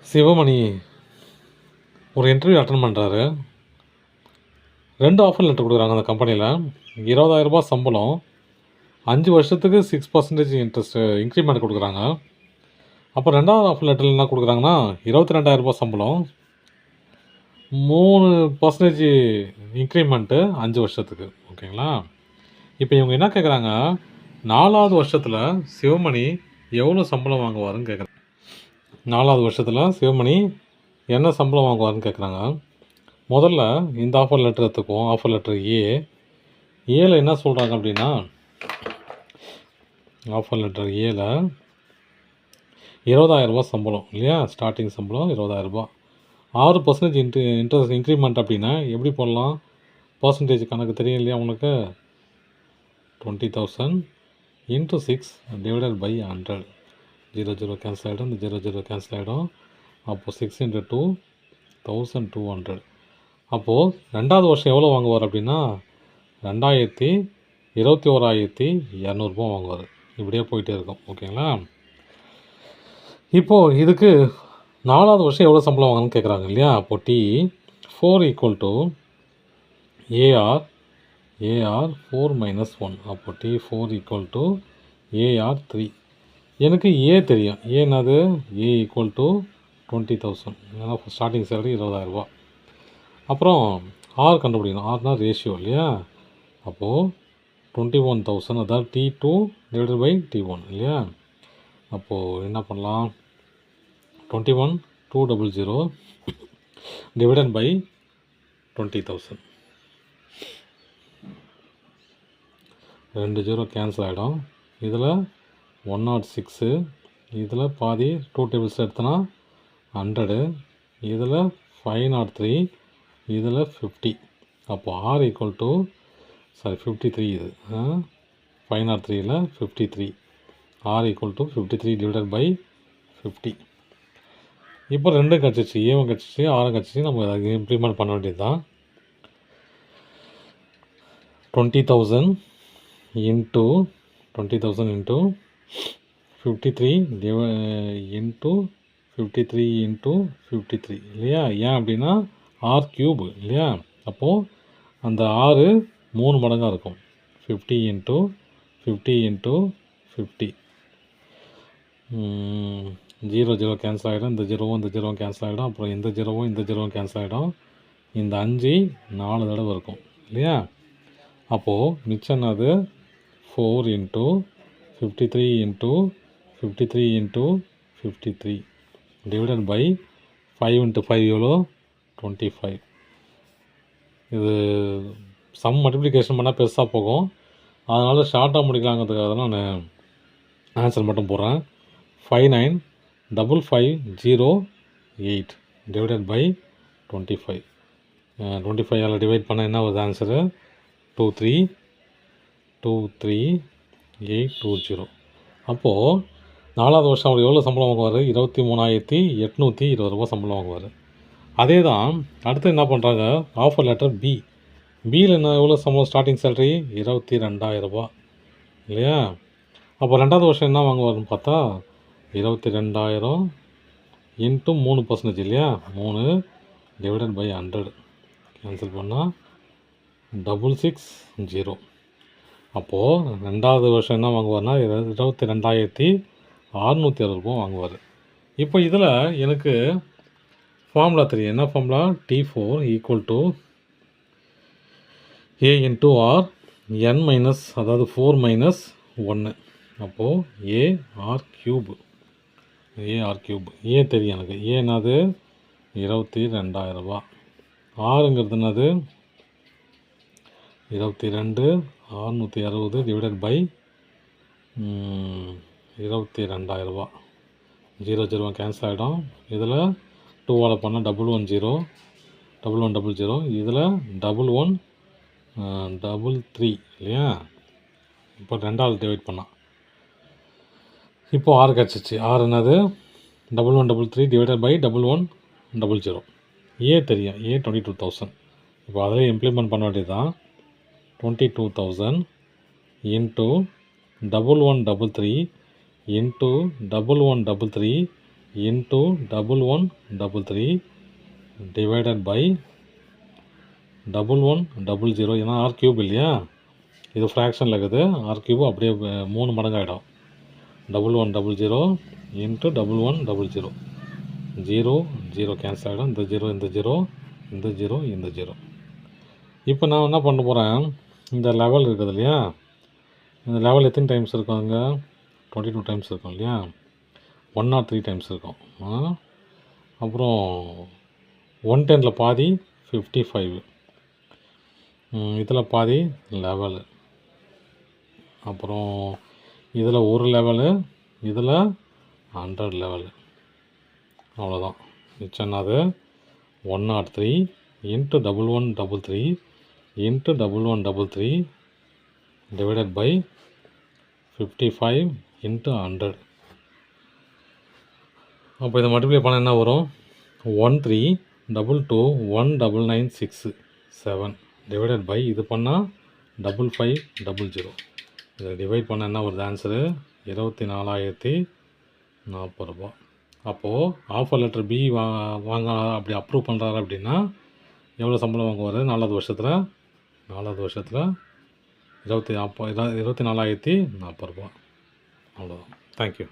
சிவமணி ஒரு interview attend பண்ணுறாரு. 2 offer letter கொடுக்குறாங்க அந்த கம்பெனியில். 20,000 சம்பளம், 5 வருஷத்துக்கு 6% இன்ட்ரெஸ்ட்டு இன்க்ரிமெண்ட் கொடுக்குறாங்க. அப்போ 2வது ஆஃபர் லெட்டரில் என்ன கொடுக்குறாங்கன்னா 22,000 சம்பளம், 3% இன்க்ரிமெண்ட்டு 5 வருஷத்துக்கு. ஓகேங்களா? இப்போ இவங்க என்ன கேட்குறாங்க, 4வது வருஷத்தில் சிவமணி எவ்வளோ சம்பளம் வாங்குவாருன்னு கேட்குறாங்க. 4வது வருஷத்தில் சிவமணி என்ன சம்பளம் வாங்குவாருன்னு கேட்குறாங்க. முதல்ல இந்த ஆஃபர் லெட்டர் எடுத்துக்குவோம். ஆஃபர் லெட்டர் ஏல என்ன சொல்கிறாங்க அப்படின்னா, ஆஃபர் லெட்டர் ஏல 20,000 சம்பளம் இல்லையா, ஸ்டார்டிங் சம்பளம் 20,000. 6% இன்ட்ரெஸ்ட் இன்க்ரிமெண்ட் அப்படின்னா எப்படி போடலாம், பர்சன்டேஜ் கணக்கு தெரியும் இல்லையா உங்களுக்கு. 20,000 × 6 / 100. 0 கேன்சல் ஆகிடும், இந்த 0 கேன்சல் ஆகிடும். அப்போது 6 × 2 1200. அப்போது 2வது வருஷம் எவ்வளோ வாங்குவார் அப்படின்னா 21,200 வாங்குவார். இப்படியே போயிட்டே இருக்கும். ஓகேங்களா? இப்போது இதுக்கு 4வது வருஷம் எவ்வளோ சம்பளம் வாங்கணும்னு கேட்குறாங்க இல்லையா. அப்போது T4 = AR 4 - 1. அப்போது T4 = AR 3. எனக்கு ஏ தெரியும். ஏன்னது A = 20,000. ஏன்னா ஸ்டார்டிங் சேலரி 20,000. அப்புறம் ஆர் கண்டுபிடிக்கணும். ஆர்னா ரேஷியோ இல்லையா. அப்போது 21,000, அதாவது T2 / T1 இல்லையா. அப்போது என்ன பண்ணலாம், 21,200 / 20,000. 2 0 கேன்சல் ஆகிடும். இதில் 106, இதில் பாதி 2 டேபிள்ஸ் எடுத்தனா 100, இதில் 503, இதில் 50. அப்போது R = 53. இது 503ல் 53. R = 53 / 50. இப்போ 2 கிடச்சிச்சு, ஏவும் கிடச்சிச்சு, ஆரும் கிடச்சிச்சு. நம்ம அதை இம்ப்ளிமெண்ட் பண்ண வேண்டியது தான். 20,000 × 53 × 53 இல்லையா. ஏன் அப்படின்னா R³ இல்லையா. அப்போது அந்த 6 3 மடங்காக இருக்கும். 50 × 50 × 50. 0 கேன்சல் ஆகிடும், இந்த 0 கேன்சல் ஆகிடும். அப்புறம் இந்த 0 கேன்சல் ஆகிடும். இந்த 5 4 தடவை இருக்கும் இல்லையா. அப்போது மிச்சம் என்னது, 4 × 53 × 53 × 53 / 5 × 5 எவ்வளோ, 25. இது சம் மல்டிப்ளிகேஷன் பண்ணால் பெருசாக போகும். அதனால் ஷார்ட்டாக முடிக்கலாங்கிறதுக்காக தான் நான் ஆன்சர் மட்டும் போடுறேன். 59,550,8 / 25. 25ஆல் டிவைட் பண்ணால் என்ன வருது ஆன்சரு, 23,820. அப்போது 4வது வருஷம் அவர் எவ்வளோ சம்பளம் வாங்குவார், 23,820 சம்பளம் வாங்குவார். அதே தான் அடுத்து என்ன பண்ணுறாங்க, ஆஃபர் லெட்டர் பியில் என்ன எவ்வளோ சம்பளம், ஸ்டார்டிங் சேலரி 22,000 இல்லையா. அப்போ 2வது வருஷம் என்ன வாங்குவார்னு பார்த்தா 22,000 × 3% இல்லையா. 3 / 100 கேன்சல் பண்ணால் 660. அப்போது 2வது வருஷம் என்ன வாங்குவார்னா 22,660 வாங்குவார். இப்போ இதில் எனக்கு ஃபார்முலா தெரியும். என்ன formula, T4 = A × R n minus, அதாவது 4 - 1. அப்போது AR³. ஏ தெரியும் எனக்கு. ஏன்னாது 22,000. ஆறுங்கிறது என்னது 22,660 / 22,000. 0 கேன்சல் ஆகிடும். இதில் 2ஆல் பண்ணால் 110, 1100. இதில் 1133 இல்லையா. இப்போ 2ஆல் டிவைட் பண்ணால் இப்போது 6 கிடச்சிச்சு. 6 என்னது 1133 / 1100. ஏ தெரியும். ஏ 22,000. இப்போ அதில் இம்ப்ளிமெண்ட் பண்ண வேண்டியது தான். 22,000 × 1133 × 1133 இன்ட்டு 1133 டிவைடட் பை 1100. ஏன்னா ஆர் கியூப் இல்லையா, இது ஃப்ராக்ஷனில் இருக்குது. ஆர் கியூப் அப்படியே 3 மடங்கு ஆகிடும். 1100 இன்ட்டு 1100. 0 0 கேன்சல் ஆகிடும். இந்த 0 இந்த 0 இந்த 0 இந்த 0. இப்போ நான் என்ன பண்ண போகிறேன், இந்த லெவல் இருக்குது இல்லையா, இந்த லெவல் எத்தனை டைம்ஸ் இருக்கும் அங்கே? 22 டைம்ஸ் இருக்கும் இல்லையா, 103 டைம்ஸ் இருக்கும். அப்புறம் 110 பாதி 55, இதில் பாதி லெவலு, அப்புறம் இதில் ஒரு லெவலு, இதில் 100 லெவலு. அவ்வளோதான். மிச்சம் என்னது? 103 into 1133 into 1133 divided by 55 into 100. அப்போ இதை மல்டிப்ளை பண்ண என்ன வரும்? 13221996 டிவைடட் பை இது பண்ணால் 5500. இதை டிவைட் பண்ண என்ன வருது ஆன்சரு? 24,040 ரூபா. அப்போது ஆஃபர் லெட்டர் பி வாங்க அப்படி அப்ரூவ் பண்ணுறாரு அப்படின்னா எவ்வளோ சம்பளம் வாங்குவார் 4வது வருஷத்தில்? 4வது வருஷத்தில் 24,040 ரூபா. அவ்வளோதான். தேங்க்யூ.